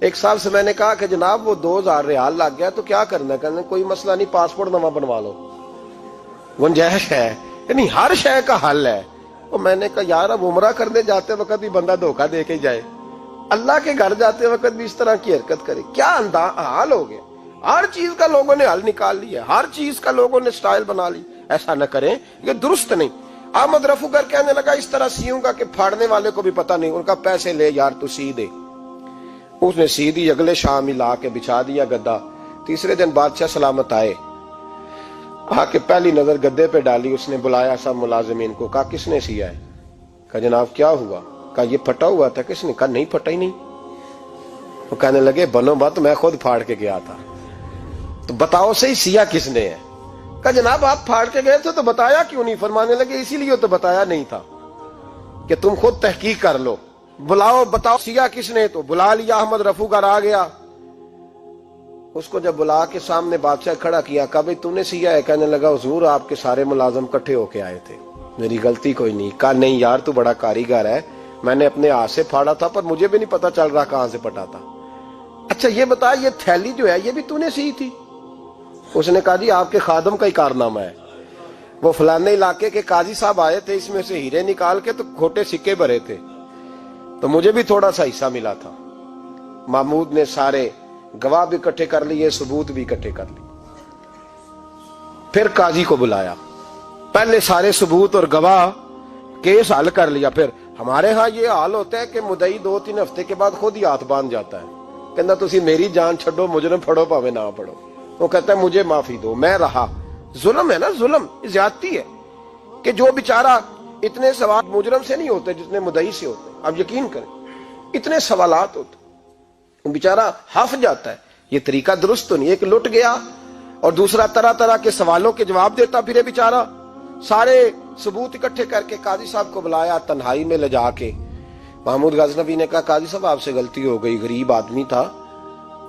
ایک صاحب سے میں نے کہا کہ جناب وہ 2000 ریال لگ گیا تو کیا کرنا ہے؟ کہنے کوئی مسئلہ نہیں، پاسپورٹ نواں بنوا لو، گنجائش ہے، یعنی ہر شے کا حل ہے۔ اور میں نے کہا یار اب عمرہ کرنے جاتے وقت بھی بندہ دھوکہ دے کے جائے، اللہ کے گھر جاتے وقت بھی اس طرح کی حرکت کرے، کیا حال ہو گیا؟ ہر چیز کا لوگوں نے حل نکال لیا، ہر چیز کا لوگوں نے سٹائل بنا لی۔ ایسا نہ کریں، یہ درست نہیں۔ احمد رفو گر کہنے لگا اس طرح سیوں گا کہ پھاڑنے والے کو بھی پتہ نہیں۔ ان کا پیسے لے یار تو سی دے۔ اس نے سی دی، اگلے شام ہی لا کے بچھا دیا گدا۔ تیسرے دن بادشاہ سلامت آئے، آ کے پہلی نظر گدے پہ ڈالی، اس نے بلایا سب ملازمین کو، کہا کس نے سیا ہے؟ کہا جناب کیا ہوا؟ کہا یہ پھٹا ہوا تھا۔ کس نے؟ کہا نہیں پھٹا ہی نہیں۔ وہ کہنے لگے بنو بات، میں خود پھاڑ کے گیا تھا، تو بتاؤ صحیح سیا کس نے ہے؟ کہا جناب آپ پھاڑ کے گئے تھے تو بتایا کیوں نہیں؟ فرمانے لگے اسی لیے تو بتایا نہیں تھا کہ تم خود تحقیق کر لو، بلاؤ بتاؤ سیا کس نے۔ تو بلا لیا، احمد رفو گر آ گیا۔ اس کو جب بلا کے سامنے بادشاہ کھڑا کیا، کہا بھئی تو نے سیا ہے؟ کہنے لگا حضور آپ کے سارے ملازم کٹھے ہو کے آئے تھے، میری غلطی کوئی نہیں۔ کہا نہیں یار تو بڑا کاریگر ہے، میں نے اپنے ہاتھ سے پھاڑا تھا پر مجھے بھی نہیں پتا چل رہا کہاں سے پھٹا تھا۔ اچھا یہ بتا یہ تھیلی جو ہے یہ بھی تو نے سی تھی؟ اس نے کہا جی آپ کے خادم کا ہی کارنامہ ہے، وہ فلانے علاقے کے قاضی صاحب آئے تھے، اس میں سے ہیرے نکال کے تو کھوٹے سکے بھرے تھے، تو مجھے بھی تھوڑا سا حصہ ملا تھا۔ محمود نے سارے گواہ بھی اکٹھے کر لیے، ثبوت بھی اکٹھے کر لیے۔ پھر قاضی کو بلایا، پہلے سارے ثبوت اور گواہ کیس حل کر لیا۔ پھر ہمارے ہاں یہ حال ہوتا ہے کہ مدعی 2-3 ہفتے کے بعد خود ہی ہاتھ باندھ جاتا ہے، کہنا تسی میری جان چھڈو، مجرم پھڑو پاوے نہ پڑھو۔ وہ کہتا ہے مجھے معافی دو، میں رہا۔ ظلم ہے نا، ظلم زیادتی ہے کہ جو بیچارہ اتنے سوال مجرم سے نہیں ہوتے جتنے مدعی سے ہوتے۔ اب یقین کریں اتنے سوالات ہوتے، بیچارہ ہف جاتا ہے۔ یہ طریقہ درست تو نہیں، ایک لٹ گیا اور دوسرا طرح طرح کے سوالوں کے جواب دیتا پھرے بیچارہ۔ سارے ثبوت اکٹھے کر کے قاضی صاحب کو بلایا، تنہائی میں لے جا کے محمود غزنوی نے کہا قاضی صاحب آپ سے غلطی ہو گئی، غریب آدمی تھا،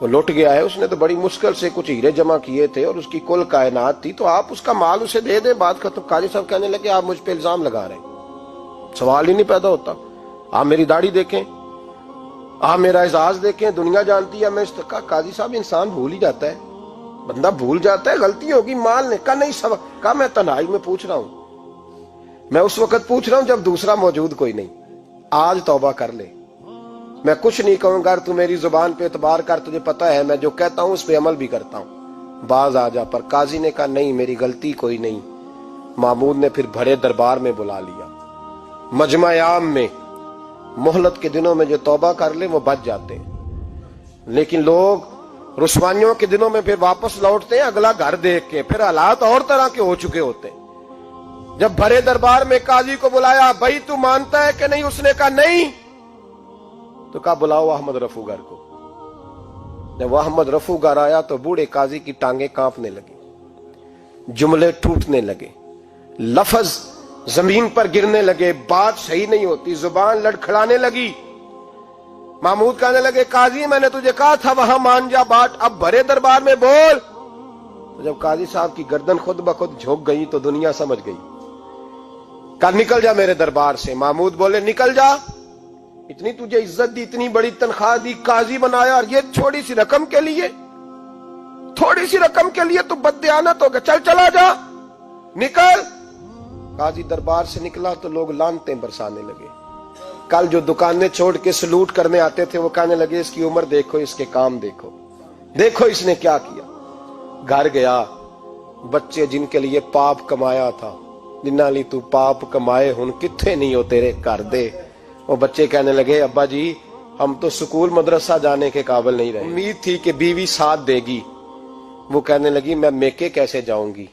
وہ لٹ گیا ہے، اس نے تو بڑی مشکل سے کچھ ہیرے جمع کیے تھے اور اس کی کل کائنات تھی، تو آپ اس کا مال اسے دے دیں، بات ختم۔ قاضی صاحب کہنے لگے آپ مجھ پہ الزام لگا رہے ہیں، سوال ہی نہیں پیدا ہوتا۔ آپ میری داڑھی دیکھیں، آپ میرا اعزاز دیکھیں، دنیا جانتی ہے میں اس کا۔ قاضی صاحب انسان بھول ہی جاتا ہے، بندہ بھول جاتا ہے، غلطی ہوگی، مال نے کہا نہیں سبق۔ کہا میں تنہائی میں پوچھ رہا ہوں، میں اس وقت پوچھ رہا ہوں جب دوسرا موجود کوئی نہیں، آج توبہ کر لے، میں کچھ نہیں کہوں گا، تو میری زبان پہ اعتبار کر، تجھے پتہ ہے میں جو کہتا ہوں اس پہ عمل بھی کرتا ہوں، باز آ جا۔ پر قاضی نے کہا نہیں میری غلطی کوئی نہیں۔ محمود نے پھر بھرے دربار میں بلا لیا، مجمع عام میں۔ مہلت کے دنوں میں جو توبہ کر لے وہ بچ جاتے ہیں، لیکن لوگ رسوائیوں کے دنوں میں پھر واپس لوٹتے ہیں اگلا گھر دیکھ کے، پھر حالات اور طرح کے ہو چکے ہوتے ہیں۔ جب بھرے دربار میں قاضی کو بلایا، بھائی تو مانتا ہے کہ نہیں؟ اس نے کہا نہیں۔ تو کہا بلاؤ احمد رفو گر کو۔ جب وہ احمد رفو گر آیا تو بوڑھے قاضی کی ٹانگیں کانپنے لگی، جملے ٹوٹنے لگے، لفظ زمین پر گرنے لگے، بات صحیح نہیں ہوتی، زبان لڑکھڑانے لگی۔ محمود کہنے لگے قاضی میں نے تجھے کہا تھا وہاں مان جا بات، اب بھرے دربار میں بول۔ تو جب قاضی صاحب کی گردن خود بخود جھک گئی تو دنیا سمجھ گئی، کہا نکل جا میرے دربار سے۔ محمود بولے نکل جا، اتنی تجھے عزت دی، اتنی بڑی تنخواہ دی، قاضی بنایا، اور یہ چھوٹی سی رقم کے لیے، تھوڑی سی رقم کے لیے تو بددیانت ہو گیا، چل چلا جا، نکل۔ قاضی دربار سے نکلا تو لوگ لعنتیں برسانے لگے۔ کل جو دکانیں چھوڑ کے سلوٹ کرنے آتے تھے وہ کہنے لگے اس کی عمر دیکھو، اس کے کام دیکھو، دیکھو اس نے کیا کیا۔ گھر گیا، بچے جن کے لیے پاپ کمایا تھا، جنہاں لی تو پاپ کمائے ہن کتھے نہیں ہو تیرے کر دے۔ وہ بچے کہنے لگے ابا جی ہم تو سکول مدرسہ جانے کے قابل نہیں رہے، امید تھی کہ بیوی ساتھ دے گی۔ وہ کہنے لگی میں میکے کیسے جاؤں گی،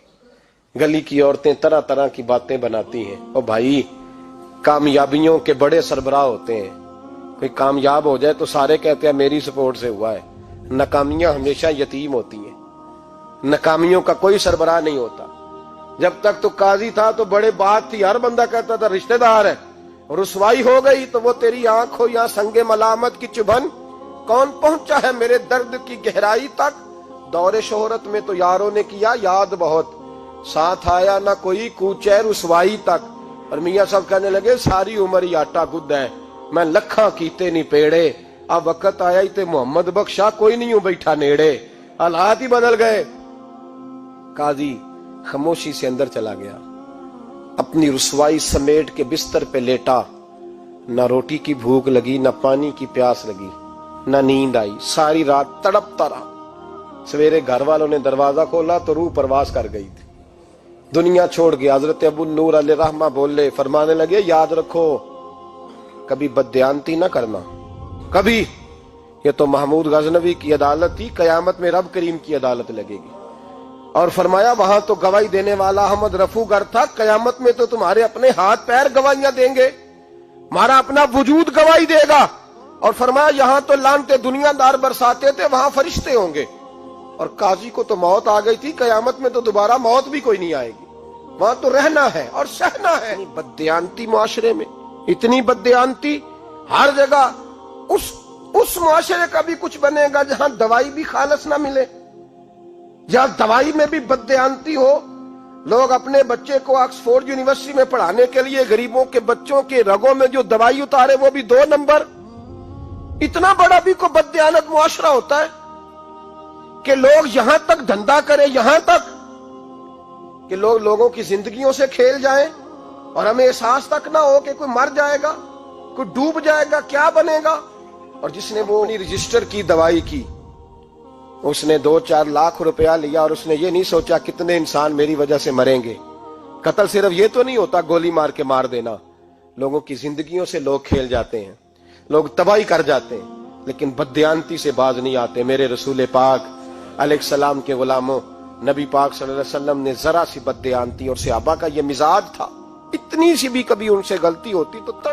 گلی کی عورتیں طرح طرح کی باتیں بناتی ہیں۔ اور بھائی کامیابیوں کے بڑے سربراہ ہوتے ہیں، کوئی کامیاب ہو جائے تو سارے کہتے ہیں میری سپورٹ سے ہوا ہے، ناکامیاں ہمیشہ یتیم ہوتی ہیں، ناکامیوں کا کوئی سربراہ نہیں ہوتا۔ جب تک تو قاضی تھا تو بڑے بات تھی، ہر بندہ کہتا تھا رشتہ دار ہے، رسوائی ہو گئی تو وہ تیری آنکھ ہو یا سنگ ملامت کی چبھن، کون پہنچا ہے میرے درد کی گہرائی تک، دور شہرت میں تو یاروں نے کیا یاد بہت، ساتھ آیا نہ کوئی کوچے رسوائی تک۔ اور میاں صاحب کہنے لگے ساری عمر ہی آٹا گد ہے، میں لکھاں کیتے نہیں پیڑے، اب وقت آیا ہی تے محمد بخشا کوئی نہیں ہوں بیٹھا نیڑے، حالات ہی بدل گئے۔ قاضی خاموشی سے اندر چلا گیا، اپنی رسوائی سمیٹ کے بستر پہ لیٹا، نہ روٹی کی بھوک لگی، نہ پانی کی پیاس لگی، نہ نیند آئی، ساری رات تڑپتا رہا۔ سویرے گھر والوں نے دروازہ کھولا تو روح پرواز کر گئی تھی، دنیا چھوڑ گیا۔ حضرت ابو نور علیہ رحمہ بولے، فرمانے لگے یاد رکھو کبھی بددیانتی نہ کرنا، کبھی۔ یہ تو محمود غزنوی کی عدالت تھی، قیامت میں رب کریم کی عدالت لگے گی۔ اور فرمایا وہاں تو گواہی دینے والا احمد رفو گر تھا، قیامت میں تو تمہارے اپنے ہاتھ پیر گواہیاں دیں گے، ہمارا اپنا وجود گواہی دے گا۔ اور فرمایا یہاں تو لانتے دنیا دار برساتے تھے، وہاں فرشتے ہوں گے۔ اور قاضی کو تو موت آ گئی تھی، قیامت میں تو دوبارہ موت بھی کوئی نہیں آئے گی، وہاں تو رہنا ہے اور سہنا ہے۔ بددیانتی معاشرے میں، اتنی بددیانتی ہر جگہ۔ اس معاشرے کا بھی کچھ بنے گا جہاں دوائی بھی خالص نہ ملے، جہاں دوائی میں بھی بددیانتی ہو۔ لوگ اپنے بچے کو آکسفورڈ یونیورسٹی میں پڑھانے کے لیے غریبوں کے بچوں کے رگوں میں جو دوائی اتارے وہ بھی 2 نمبر۔ اتنا بڑا بھی کو بددیانت معاشرہ ہوتا ہے کہ لوگ یہاں تک دھندا کریں، یہاں تک کہ لوگ لوگوں کی زندگیوں سے کھیل جائیں اور ہمیں احساس تک نہ ہو کہ کوئی مر جائے گا، کوئی ڈوب جائے گا، کیا بنے گا۔ اور جس نے وہ اپنی رجسٹر کی دوائی کی، اس نے 2-4 لاکھ روپیہ لیا اور اس نے یہ نہیں سوچا کتنے انسان میری وجہ سے مریں گے۔ قتل صرف یہ تو نہیں ہوتا گولی مار کے مار دینا، لوگوں کی زندگیوں سے لوگ کھیل جاتے ہیں، لوگ تباہی کر جاتے ہیں، لیکن بددیانتی سے باز نہیں آتے۔ میرے رسول پاک علیہ السلام کے غلاموں، نبی پاک صلی اللہ علیہ وسلم نے ذرا سی بددیانتی، اور صحابہ کا یہ مزاج تھا، اتنی سی بھی کبھی ان سے غلطی ہوتی تو